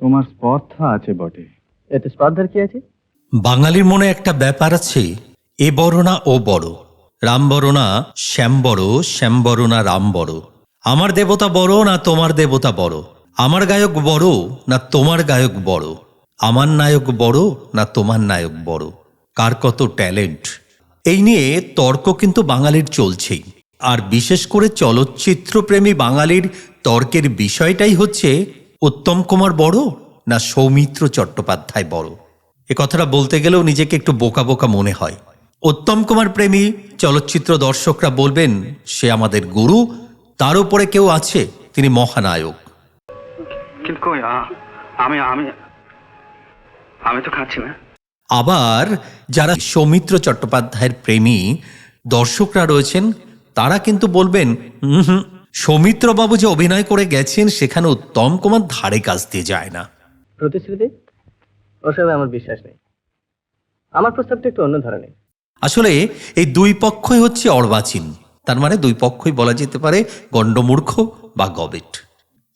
তোমার স্পর্ধা আছে বটে। এতে স্পর্ধার কি আছে? বাঙালির মনে একটা ব্যাপার আছে, এ বড় না ও বড়, রাম বড় না শ্যাম বড়, শ্যাম বড় না রাম বড়, আমার দেবতা বড় না তোমার দেবতা বড়, আমার গায়ক বড় না তোমার গায়ক বড়, আমার নায়ক বড় না তোমার নায়ক বড়, কার কত ট্যালেন্ট, এই নিয়ে তর্ক কিন্তু বাঙালির চলছেই। আর বিশেষ করে চলচ্চিত্রপ্রেমী বাঙালির তর্কের বিষয়টাই হচ্ছে উত্তম কুমার বড় না সৌমিত্র চট্টোপাধ্যায় বড়। এ কথাটা বলতে গেলেও নিজেকে একটু বোকা বোকা মনে হয়। উত্তম কুমার প্রেমী চলচ্চিত্র দর্শকরা বলবেন সে আমাদের গুরু, তার উপরে কেউ আছে তিনি মহানায়ক। কিন্তু কই, আমি আমি আমি তো খাচ্ছি না। আবার যারা সৌমিত্র চট্টোপাধ্যায়ের প্রেমী দর্শকরা রয়েছেন তারা কিন্তু বলবেন সৌমিত্রবাবু যে অভিনয় করে গেছেন সেখানে উত্তম কুমার ধারে কাছ দিয়ে যায় না। প্রতিশ্রুতি ওসবে আমার বিশ্বাস নেই। আমার প্রস্তাবটা একটু অন্য ধরনের। আসলে এই দুই পক্ষই হচ্ছে অর্বাচীন, তার মানে দুই পক্ষই বলা যেতে পারে গণ্ডমূর্খ বা গবেট।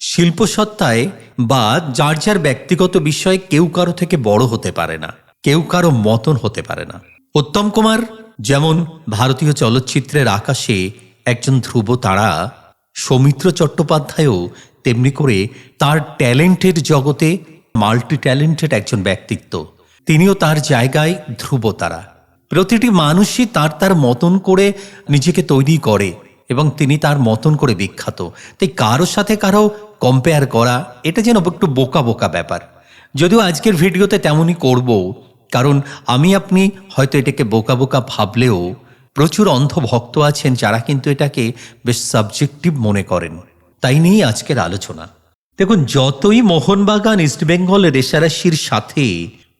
শিল্পসত্তায় বা যার যার ব্যক্তিগত বিষয়ে কেউ কারো থেকে বড় হতে পারে না, কেউ কারো মতন হতে পারে না। উত্তম কুমার যেমন ভারতীয় চলচ্চিত্রের আকাশে একজন ধ্রুব তারা, সৌমিত্র চট্টোপাধ্যায়ও তেমনি করে তার ট্যালেন্টের জগতে মাল্টি ট্যালেন্টেড একজন ব্যক্তিত্ব। তিনিও তার জায়গায় ধ্রুব তারা। প্রতিটি মানুষই তার তার মতন করে নিজেকে তৈরি করে এবং তিনি তার মতন করে বিখ্যাত। তাই কারোর সাথে কারো কম্পেয়ার করা এটা যেন একটু বোকা বোকা ব্যাপার। যদিও আজকের ভিডিওতে তেমনই করব, কারণ আমি আপনি হয়তো এটাকে বোকা বোকা ভাবলেও প্রচুর অন্ধ ভক্ত আছেন যারা কিন্তু এটাকে বেশ সাবজেক্টিভ মনে করেন। তাই নিয়েই আজকের আলোচনা। দেখুন, যতই মোহনবাগান ইস্টবেঙ্গল রেশারেশির সাথে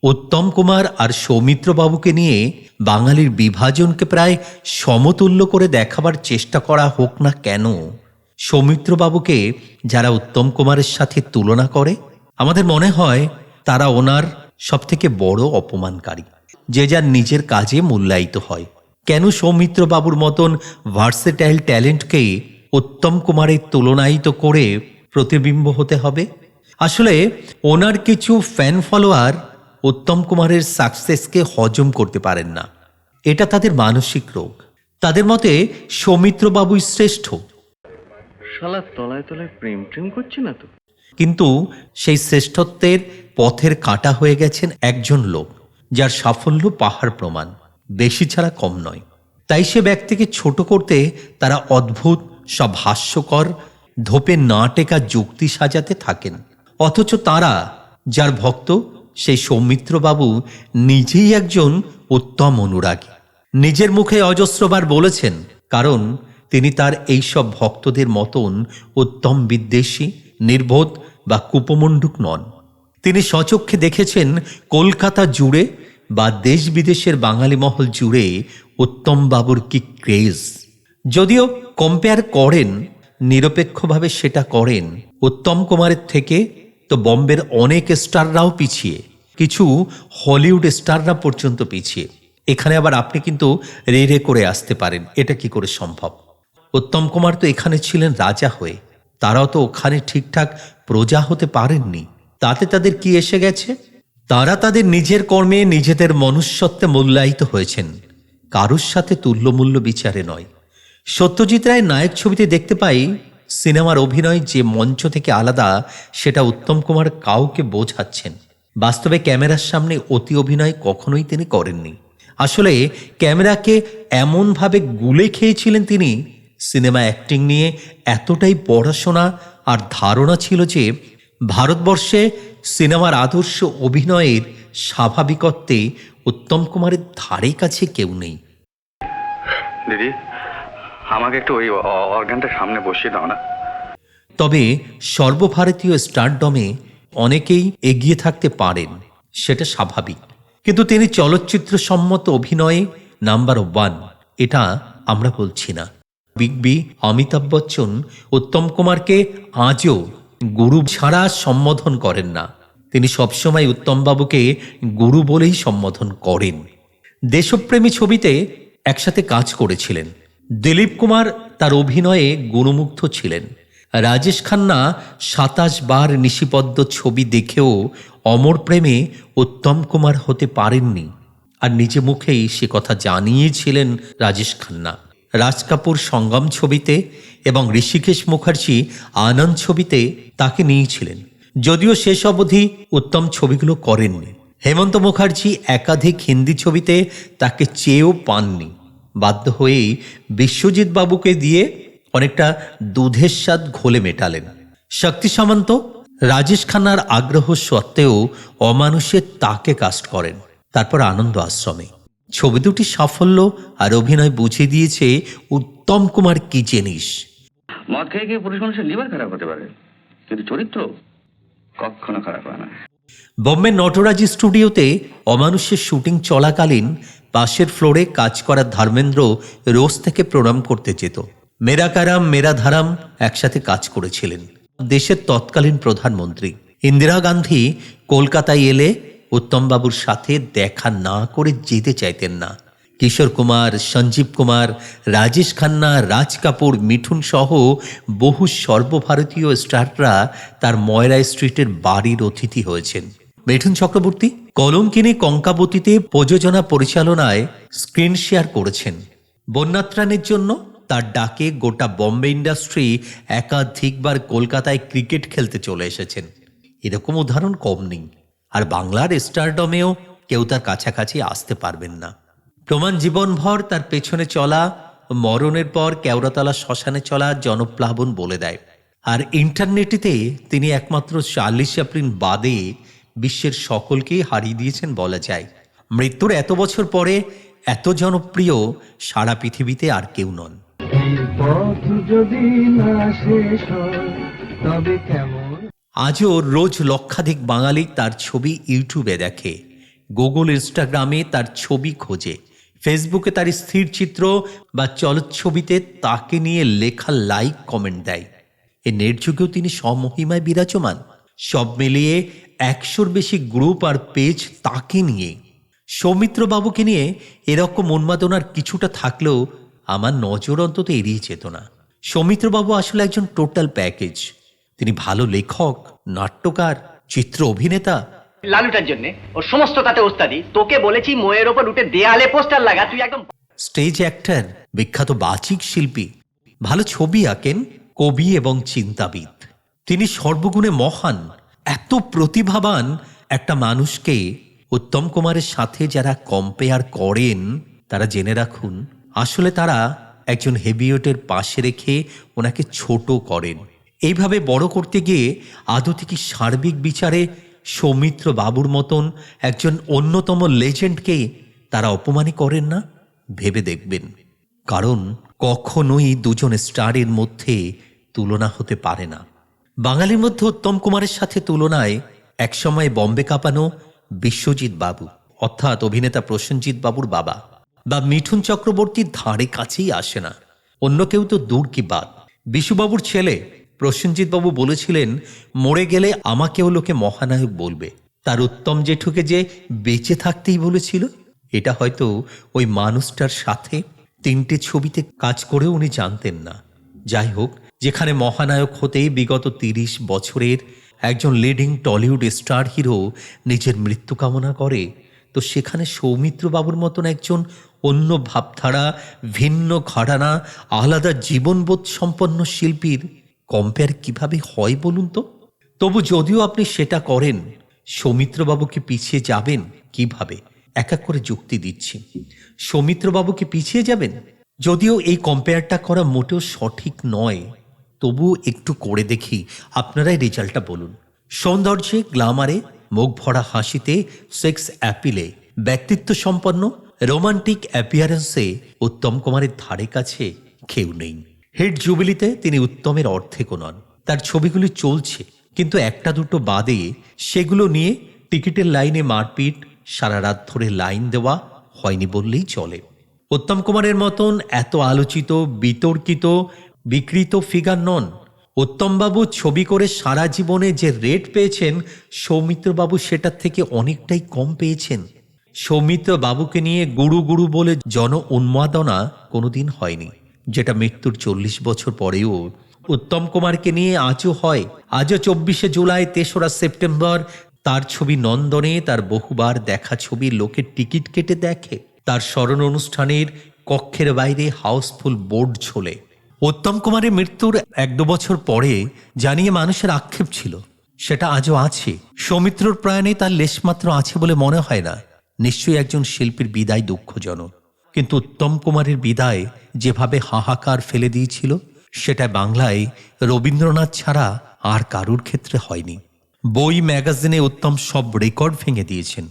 উত্তম কুমার আর সৌমিত্র বাবুকে নিয়ে বাঙালির বিভাজনকে প্রায় সমতুল্য করে দেখাবার চেষ্টা করা হোক না কেন, সৌমিত্র বাবুকে যারা উত্তম কুমারের সাথে তুলনা করে আমাদের মনে হয় তারা ওনার সবথেকে বড় অপমানকারী। যে যার নিজের কাজে মূল্যায়িত হয়, কেন সৌমিত্র বাবুর মতন ভার্সেটাইল ট্যালেন্টকে উত্তম কুমারের তুলনায়িত করে প্রতিবিম্ব হতে হবে? আসলে ওনার কিছু ফ্যান ফলোয়ার উত্তম কুমারের সাকসেসকে হজম করতে পারেন না, এটা তাদের মানসিক রোগ। তাদের মতে সৌমিত্র বাবুই শ্রেষ্ঠ। শালা তলায় তলায় প্রেম প্রেম করছে না তো? কিন্তু সেই শ্রেষ্ঠত্বের পথের কাঁটা হয়ে গেছেন একজন লোক যার সাফল্য পাহাড় প্রমাণ, বেশি ছাড়া কম নয়। তাই সে ব্যক্তিকে ছোট করতে তারা অদ্ভুত সব হাস্যকর ধোপে না টেকা যুক্তি সাজাতে থাকেন। অথচ তারা যার ভক্ত সেই সৌমিত্রবাবু নিজেই একজন উত্তম অনুরাগী। নিজের মুখে অজস্রবার বলেছেন, কারণ তিনি তার এইসব ভক্তদের মতন উত্তম বিদ্বেষী, নির্বোধ বা কুপমণ্ডুক নন। তিনি স্বচক্ষে দেখেছেন কলকাতা জুড়ে বা দেশ বিদেশের বাঙালি মহল জুড়ে উত্তম বাবুর কি ক্রেজ। যদিও কম্পেয়ার করেন, নিরপেক্ষভাবে সেটা করেন, উত্তম কুমারের থেকে তো বম্বের অনেক স্টাররাও পিছিয়ে, কিছু হলিউড স্টাররা পর্যন্ত পিছিয়ে। এখানে আবার আপনি কিন্তু রে রে করে আসতে পারেন, এটা কি করে সম্ভব? উত্তম কুমার তো এখানে ছিলেন রাজা হয়ে, তারাও তো ওখানে ঠিকঠাক প্রজা হতে পারেননি। তাতে তাদের কি এসে গেছে? তারা তাদের নিজের কর্মে নিজেদের মনুষ্যত্বে মূল্যায়িত হয়েছেন, কারুর সাথে তুল্যমূল্য বিচারে নয়। সত্যজিৎ রায়ের নায়ক ছবিতে দেখতে পাই সিনেমার অভিনয় যে মঞ্চ থেকে আলাদা সেটা উত্তম কুমার কাউকে বোঝাচ্ছেন। বাস্তবে ক্যামেরার সামনে অতি অভিনয় কখনোই তিনি করেননি। আসলে ক্যামেরাকে এমনভাবে গুলে খেয়েছিলেন তিনি, সিনেমা অ্যাক্টিং নিয়ে এতটাই পড়াশোনা আর ধারণা ছিল যে ভারতবর্ষে সিনেমার আদর্শ অভিনয়ের স্বাভাবিকত্বে উত্তম কুমারের ধারে কাছে কেউ নেই। দিদি, আমাকে একটু ওই অর্গানটা সামনে বসিয়ে দাও না। তবে সর্বভারতীয় স্টারডমে অনেকেই এগিয়ে থাকতে পারেন, সেটা স্বাভাবিক। কিন্তু তিনি চলচ্চিত্র সম্মত অভিনয়ে নাম্বার 1 এটা আমরা বলছি না। বিগ বি অমিতাভ বচ্চন উত্তম কুমারকে আজও গুরু ছাড়া সম্বোধন করেন না, তিনি সবসময় উত্তমবাবুকে গুরু বলেই সম্বোধন করেন। দেশপ্রেমী ছবিতে একসাথে কাজ করেছিলেন। দিলীপ কুমার তার অভিনয়ে গুণমুগ্ধ ছিলেন। রাজেশ খান্না ২৭ বার নিশিপদ্ম ছবি দেখেও অমর প্রেমে উত্তম কুমার হতে পারেননি, আর নিজে মুখেই সে কথা জানিয়েছিলেন রাজেশ খান্না। রাজ কাপুর সঙ্গম ছবিতে এবং ঋষিকেশ মুখার্জি আনন্দ ছবিতে তাকে নিয়েছিলেন, যদিও শেষ অবধি উত্তম ছবিগুলো করেননি। হেমন্ত মুখার্জি একাধিক হিন্দি ছবিতে তাকে চেয়েও পাননি। বাধ্য হয়েই বিশ্বজিৎ বাবুকে দিয়ে অনেকটা দুধের স্বাদ ঘোলে মেটালেন। শক্তি সামন্ত রাজেশ খান্নার আগ্রহ সত্ত্বেও অমানুষে তাকে কাস্ট করেন। তারপর আনন্দ আশ্রমে ছবি দুটি সাফল্য আর অভিনয় বুঝিয়ে দিয়েছে উত্তম কুমার কি জিনিস। মদ খেয়ে গিয়ে পুরুষ মানুষের লিভার খারাপ হতে পারে, কিন্তু চরিত্র কখনো খারাপ হয় না। বোম্বে নটরাজি স্টুডিওতে অমানুষের শুটিং চলাকালীন পাশের ফ্লোরে কাজ করা ধর্মেন্দ্র রোজ থেকে প্রণাম করতে যেত। মেরা কারাম মেরা ধারাম একসাথে কাজ করেছিলেন। দেশের তৎকালীন প্রধানমন্ত্রী ইন্দিরা গান্ধী কলকাতায় এলে উত্তমবাবুর সাথে দেখা না করে যেতে চাইতেন না। কিশোর কুমার, সঞ্জীব কুমার, রাজেশ খান্না, রাজ কাপুর, মিঠুন সহ বহু সর্বভারতীয় স্টাররা তার ময়রা স্ট্রিটের বাড়ির অতিথি হয়েছেন। মিঠুন চক্রবর্তী কলঙ্কিনী কঙ্কাবতীতে প্রযোজনা পরিচালনায় স্ক্রিন শেয়ার করেছেন। বন্যাত্রাণের জন্য তার ডাকে গোটা বম্বে ইন্ডাস্ট্রি একাধিকবার কলকাতায় ক্রিকেট খেলতে চলে এসেছেন। এরকম উদাহরণ কম নেই, আর বাংলার স্টারডমেও কেউ তার কাছাকাছি আসতে পারবেন না। প্রমাণ জীবনভর তার পেছনে চলা, মরণের পর কেওড়াতলা শ্মশানে চলা জনপ্লাবন বলে দেয়। আর ইন্টারনেটেতে তিনি একমাত্র চার্লি চ্যাপলিন বাদে বিশ্বের সকলকেই হারিয়ে দিয়েছেন বলা যায়। মৃত্যুর এত বছর পরে এত জনপ্রিয় সারা পৃথিবীতে আর কেউ নন। আজও রোজ লক্ষাধিক বাঙালি তার ছবি ইউটিউবে দেখে, গুগল ইনস্টাগ্রামে তার ছবি খোঁজে, ফেসবুকে তার স্থির চিত্র বা চলচ্ছবিতে তাকে নিয়ে লেখা লাইক কমেন্ট দেয়। এ নেট যুগেও তিনি স্বমহিমায় বিরাজমান। সব মিলিয়ে ১০০-র বেশি গ্রুপ আর পেজ তাকে নিয়ে। সৌমিত্রবাবুকে নিয়ে এরকম উন্মাদনার কিছুটা থাকলেও আমার নজর অন্তত এড়িয়ে যেত না। সৌমিত্রবাবু আসলে একজন টোটাল প্যাকেজ। তিনি ভালো লেখক, নাট্যকার, চিত্র অভিনেতা। লালুটার জন্য ওর সমস্ত তাতে ওস্তাদি। তোকে বলেছি মোয়ের ওপর উঠে দেয়ালে পোস্টার লাগা, তুই একদম স্টেজ অ্যাক্টর, বিখ্যাত বাচিক শিল্পী, ভালো ছবি আঁকেন, কবি এবং চিন্তাবিদ। তিনি সর্বগুণে মহান। এত প্রতিভাবান একটা মানুষকে উত্তম কুমারের সাথে যারা কম্পেয়ার করেন তারা জেনে রাখুন, আসলে তারা একজন হেভিওয়েটের পাশে রেখে ওনাকে ছোট করেন। এইভাবে বড় করতে গিয়ে আদৌ কি সার্বিক বিচারে সৌমিত্র বাবুর মতন একজন অন্যতম লেজেন্ডকে তারা অপমানই করেন না? ভেবে দেখবেন, কারণ কখনোই দুজন স্টারের মধ্যে তুলনা হতে পারে না। বাঙালির মধ্যে উত্তম কুমারের সাথে তুলনায় একসময় বম্বে কাঁপানো বিশ্বজিৎ বাবু, অর্থাৎ অভিনেতা প্রসেনজিৎ বাবুর বাবা, বা মিঠুন চক্রবর্তীর ধারে কাছেই আসে না। অন্য কেউ তো দূর কি বাদ। বিশুবাবুর ছেলে প্রসেনজিৎ বাবু বলেছিলেন, মরে গেলে আমাকেও লোকে মহানায়ক বলবে। তার উত্তম জেঠুকে যে বেঁচে থাকতেই বলেছিল, এটা হয়তো ওই মানুষটার সাথে 3টে ছবিতে কাজ করেও উনি জানতেন না। যাই হোক, যেখানে মহানায়ক হতেই বিগত 30 বছরের একজন লিডিং টলিউড স্টার হিরো নিজের মৃত্যু কামনা করে, তো সেখানে সৌমিত্র বাবুর মতন একজন অন্য ভাবধারা, ভিন্ন ঘরানা, আলাদা জীবনবোধ সম্পন্ন শিল্পীর কম্পেয়ার কিভাবে হয় বলুন তো? তবু যদিও আপনি সেটা করেন, সৌমিত্রবাবুকে পিছিয়ে যাবেন কিভাবে? এক এক করে যুক্তি দিচ্ছি। সৌমিত্রবাবুকে পিছিয়ে যাবেন, যদিও এই কম্পেয়ারটা করা মোটেও সঠিক নয়, তবু একটু করে দেখি, আপনারাই রেজাল্টটা বলুন। সৌন্দর্যে, গ্ল্যামারে, মুখ ভরা হাসিতে, সেক্স অ্যাপিলে, ব্যক্তিত্ব সম্পন্ন, রোমান্টিক অ্যাপিয়ারেন্সে উত্তম কুমারের ধারে কাছে কেউ নেই। হিট জুবিলিতে তিনি উত্তমের অর্ধেকও নন। তার ছবিগুলি চলছে, কিন্তু একটা দুটো বাদে সেগুলো নিয়ে টিকিটের লাইনে মারপিট, সারা রাত ধরে লাইন দেওয়া হয়নি বললেই চলে। উত্তম কুমারের মতন এত আলোচিত, বিতর্কিত, বিকৃত ফিগার নন। উত্তমবাবু ছবি করে সারা জীবনে যে রেট পেয়েছেন, সৌমিত্রবাবু সেটার থেকে অনেকটাই কম পেয়েছেন। সৌমিত্র বাবুকে নিয়ে গুরু গুরু বলে জন উন্মাদনা কোনোদিন হয়নি, যেটা মৃত্যুর 40 বছর পরেও উত্তম কুমারকে নিয়ে আজও হয়। আজও 24শে জুলাই, 3রা সেপ্টেম্বর তার ছবি নন্দনে, তার বহুবার দেখা ছবি লোকে টিকিট কেটে দেখে। তার স্মরণ অনুষ্ঠানের কক্ষের বাইরে হাউসফুল বোর্ড ঝোলে। উত্তম কুমারের মৃত্যুর 1-2 বছর পরে জানিয়ে মানুষের আক্ষেপ ছিল, সেটা আজও আছে। সৌমিত্রর প্রয়াণে তার লেশমাত্র আছে বলে মনে হয় না। নিশ্চয়ই একজন শিল্পীর বিদায় দুঃখজনক, কিন্তু উত্তম কুমারের বিদায় যেভাবে হাহাকার ফেলে দিয়েছিল, সেটা বাংলায় রবীন্দ্রনাথ ছাড়া আর কারুর ক্ষেত্রে হয়নি। বই ম্যাগাজিনে উত্তম সব রেকর্ড ভেঙে দিয়েছেন।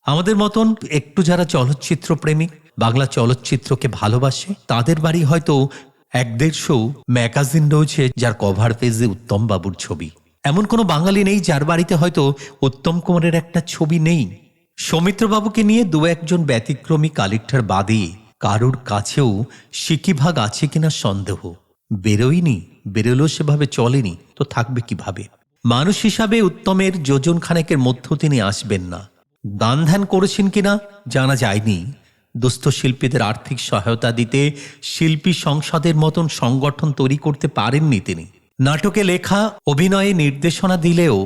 আমাদের মতন একটু যারা চলচ্চিত্র প্রেমিক, বাংলা চলচ্চিত্রকে ভালোবাসে, তাদের বাড়ি হয়তো 1-150 ম্যাগাজিন রয়েছে যার কভার পেজে উত্তম বাবুর ছবি। এমন কোনো বাঙালি নেই যার বাড়িতে হয়তো উত্তম কুমারের একটা ছবি নেই। সৌমিত্রবাবুকে নিয়ে 2-1জন ব্যতিক্রমী কালেক্টর বাদে কারুর কাছেও সিকিভাগ আছে কিনা সন্দেহ। বেরোয়নি, বেরোলেও সেভাবে চলেনি, তো থাকবে কিভাবে? মানুষ হিসাবে উত্তমের যোজন খানেকের মধ্য তিনি আসবেন না। দান ধ্যান করেছেন কিনা জানা যায়নি। দুস্থ শিল্পীদের আর্থিক সহায়তা দিতে শিল্পী সংসদের মতন সংগঠন তৈরি করতে পারেননি তিনি। নাটকে লেখা, অভিনয়ে নির্দেশনা দিলেও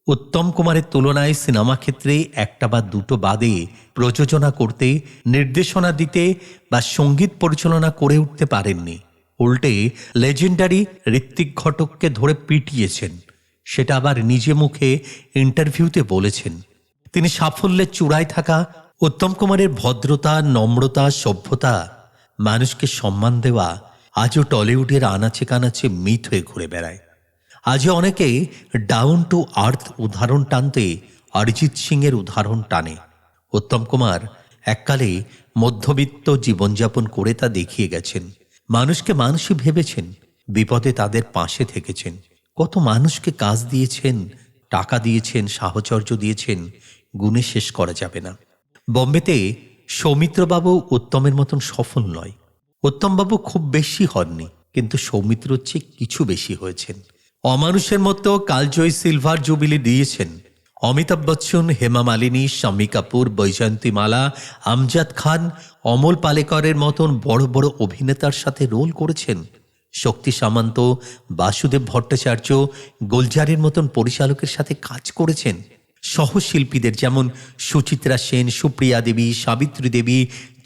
উত্তম কুমারের তুলনায় সিনেমা ক্ষেত্রে 1টা বা 2টো বাদে প্রযোজনা করতে, নির্দেশনা দিতে বা সঙ্গীত পরিচালনা করে উঠতে পারেননি। উল্টে লেজেন্ডারি ঋত্বিক ঘটককে ধরে পিটিয়েছেন। সেটা আবার নিজে মুখে ইন্টারভিউতে বলেছেন। তিনি সাফল্যের চূড়ায় থাকা উত্তম কুমারের ভদ্রতা, নম্রতা, সভ্যতা, মানুষকে সম্মান দেওয়া আজও টলিউডের আনাচে কানাচে মিথ হয়ে ঘুরে বেড়ায়। আজও অনেকে ডাউন টু আর্থ উদাহরণ টানতে অরিজিৎ সিংয়ের উদাহরণ টানে। উত্তম কুমার এককালে মধ্যবিত্ত জীবনযাপন করে তা দেখিয়ে গেছেন। মানুষকে মানুষই ভেবেছেন, বিপদে তাদের পাশে থেকেছেন। কত মানুষকে কাজ দিয়েছেন, টাকা দিয়েছেন, সাহচর্য দিয়েছেন, গুণে শেষ করা যাবে না। বোম্বেতে সৌমিত্রবাবু উত্তমের মতন সফল নয়। উত্তমবাবু খুব বেশি হননি, কিন্তু সৌমিত্রর চেয়ে কিছু বেশি হয়েছেন। অমানুষের মতো কালজয়ী সিলভার জুবিলি দিয়েছেন। অমিতাভ বচ্চন, হেমা মালিনী, শাম্মী কাপুর, বৈজয়ন্তীমালা, আমজাদ খান, অমল পালেকরের মতন বড় বড় অভিনেতার সাথে রোল করেছেন। শক্তি সামন্ত, বাসুদেব ভট্টাচার্য, গুলজারের মতন পরিচালকের সাথে কাজ করেছেন। সহশিল্পীদের যেমন সুচিত্রা সেন, সুপ্রিয়া দেবী, সাবিত্রী দেবী,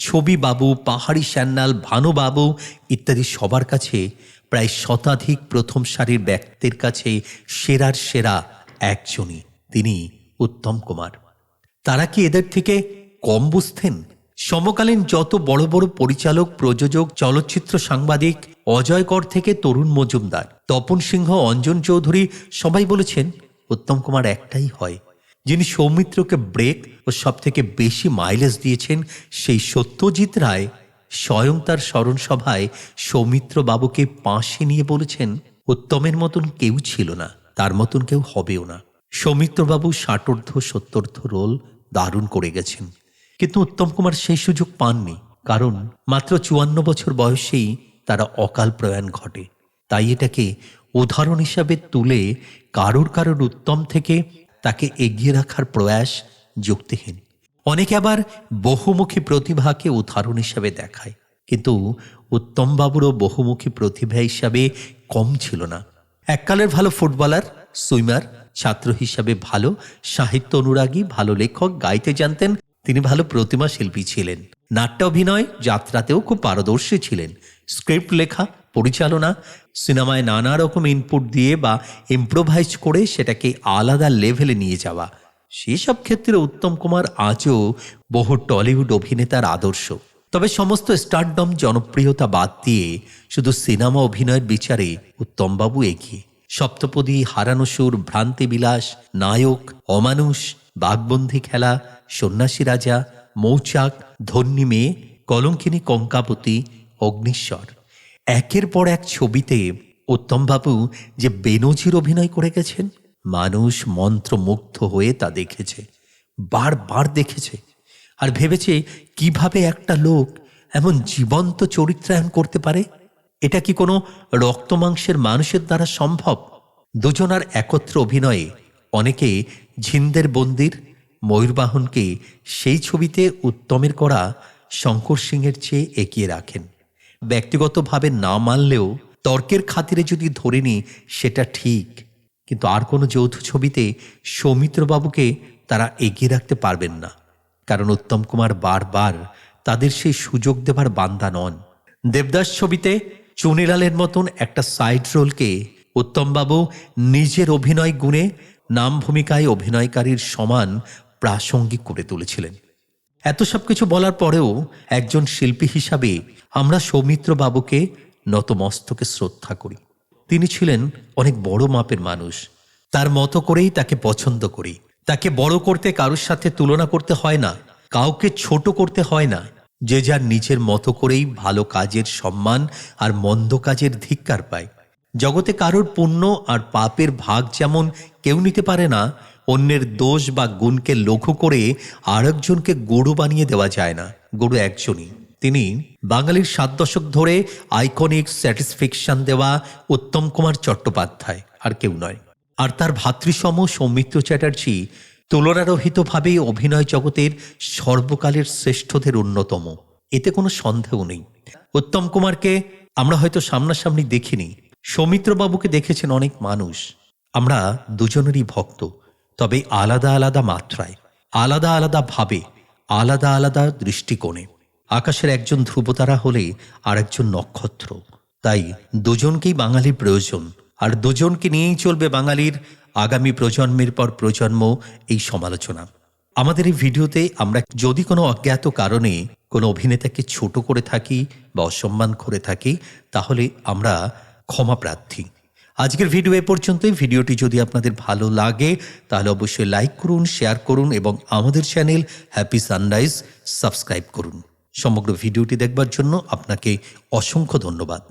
ছবি বাবু, পাহাড়ি সান্যাল, ভানুবাবু ইত্যাদি সবার কাছে, প্রায় শতাধিক প্রথম সারির ব্যক্তির কাছে সেরার সেরা একজনই, তিনি উত্তম কুমার। তারা কি এদের থেকে কম বুঝতেন? সমকালীন যত বড় বড় পরিচালক, প্রযোজক, চলচ্চিত্র সাংবাদিক, অজয় কর থেকে তরুণ মজুমদার, তপন সিংহ, অঞ্জন চৌধুরী সবাই বলেছেন উত্তম কুমার একটাই হয়। যিনি সৌমিত্রকে ব্রেক ও সব থেকে বেশি মাইলেজ দিয়েছেন, সেই সত্যজিৎ রায় স্বয়ং তার স্মরণ সভায় সৌমিত্র বাবুকে পাশে নিয়ে বলেছেন, উত্তমের মতন কেউ ছিল না, তার মতন কেউ হবেও না। সৌমিত্রবাবু 60-70 রোল দারুণ করে গেছেন, কিন্তু উত্তম কুমার সেই সুযোগ পাননি, কারণ মাত্র 54 বছর বয়সেই তারা অকাল প্রয়াণ ঘটে। তাই এটাকে উদাহরণ হিসাবে তুলে কারোর উত্তম থেকে তাকে এগিয়ে রাখার প্রয়াস যুক্তিহীন। অনেকে আবার বহুমুখী প্রতিভাকে উদাহরণ হিসাবে দেখায়, কিন্তু উত্তমবাবুরও বহুমুখী প্রতিভা হিসাবে কম ছিল না। এককালের ভালো ফুটবলার, সুইমার, ছাত্র হিসাবে ভালো সাহিত্য অনুরাগী, ভালো লেখক, গাইতে জানতেন। তিনি ভালো প্রতিমা শিল্পী ছিলেন। নাট্য অভিনয় যাত্রাতেও খুব পারদর্শী ছিলেন। স্ক্রিপ্ট লেখা, পরিচালনা, সিনেমায় নানা রকম ইনপুট দিয়ে বা ইম্প্রোভাইজ করে সেটাকে আলাদা লেভেলে নিয়ে যাওয়া, সেসব ক্ষেত্রে উত্তম কুমার আজও বহু টলিউড অভিনেতার আদর্শ। তবে সমস্ত স্টারডম, জনপ্রিয়তা বাদ দিয়ে শুধু সিনেমা অভিনয়ের বিচারে উত্তমবাবু এগিয়ে। সপ্তপদী, হারানো সুর, ভ্রান্তি বিলাস, নায়ক, অমানুষ, বাঘবন্দি খেলা, সন্ন্যাসী রাজা, মৌচাক, ধন্যী মেয়ে, কলঙ্কিনী কঙ্কাবতী, অগ্নিশ্বর, একের পর এক ছবিতে উত্তমবাবু যে বেনজির অভিনয় করে গেছেন, মানুষ মন্ত্রমুগ্ধ হয়ে তা দেখেছে, বারবার দেখেছে, আর ভেবেছে কিভাবে একটা লোক এমন জীবন্ত চরিত্রায়ন করতে পারে। এটা কি কোনো রক্তমাংসের মানুষের দ্বারা সম্ভব? দুজনার একত্র অভিনয়ে অনেকে ঝিন্দের বন্দির, ময়ূরবাহনকে সেই ছবিতে উত্তমের করা শঙ্কর সিংয়ের চেয়ে এগিয়ে রাখেন। ব্যক্তিগতভাবে না মানলেও তর্কের খাতিরে যদি ধরে নিই সেটা ঠিক, কিন্তু আর কোনো যৌথ ছবিতে সৌমিত্রবাবুকে তারা এগিয়ে রাখতে পারবেন না, কারণ উত্তম কুমার বারবার তাদের সেই সুযোগ দেবার বান্দা নন। দেবদাস ছবিতে চুনিলালের মতন একটা সাইড রোলকে উত্তমবাবু নিজের অভিনয় গুণে নাম ভূমিকায় অভিনয়কারীর সমান প্রাসঙ্গিক করে তুলেছিলেন। এত সব কিছু বলার পরেও একজন শিল্পী হিসাবে আমরা সৌমিত্রবাবুকে নতমস্তকে শ্রদ্ধা করি। তিনি ছিলেন অনেক বড় মাপের মানুষ, তার মতো করেই তাকে পছন্দ করি। তাকে বড় করতে কারোর সাথে তুলনা করতে হয় না, কাউকে ছোট করতে হয় না। যে যার নিজের মতো করেই ভালো কাজের সম্মান আর মন্দ কাজের ধিক্কার পায়। জগতে কারোর পুণ্য আর পাপের ভাগ যেমন কেউ নিতে পারে না, অন্যের দোষ বা গুণকে লঘু করে আরেকজনকে গরু বানিয়ে দেওয়া যায় না। গরু একজনই, তিনি বাঙালির 7 দশক ধরে আইকনিক স্যাটিসফ্যাকশন দেওয়া উত্তম কুমার চট্টোপাধ্যায়, আর কেউ নয়। আর তার ভাতৃসম সৌমিত্র চ্যাটার্জি তুলনারহিতভাবে অভিনয় জগতের সর্বকালের শ্রেষ্ঠদের অন্যতম, এতে কোনো সন্দেহ নেই। উত্তম কুমারকে আমরা হয়তো সামনাসামনি দেখিনি, সৌমিত্রবাবুকে দেখেছেন অনেক মানুষ। আমরা দুজনেরই ভক্ত, তবে আলাদা আলাদা মাত্রায়, আলাদা আলাদা ভাবে, আলাদা আলাদা দৃষ্টিকোণে। আকাশের একজন ধ্রুবতারা হলে আর একজন নক্ষত্র। তাই দুজনকেই বাঙালির প্রয়োজন, আর দুজনকে নিয়েই চলবে বাঙালির আগামী প্রজন্মের পর প্রজন্ম এই সমালোচনা। আমাদের এই ভিডিওতে আমরা যদি কোনো অজ্ঞাত কারণে কোনো অভিনেতাকে ছোট করে থাকি বা অসম্মান করে থাকি, তাহলে আমরা ক্ষমা প্রার্থী। আজকের ভিডিও এ পর্যন্তই। ভিডিওটি যদি আপনাদের ভালো লাগে তাহলে অবশ্যই লাইক করুন, শেয়ার করুন এবং আমাদের চ্যানেল হ্যাপি সানরাইজ সাবস্ক্রাইব করুন। সমগ্র ভিডিওটি দেখবার জন্য আপনাকে অসংখ্য ধন্যবাদ।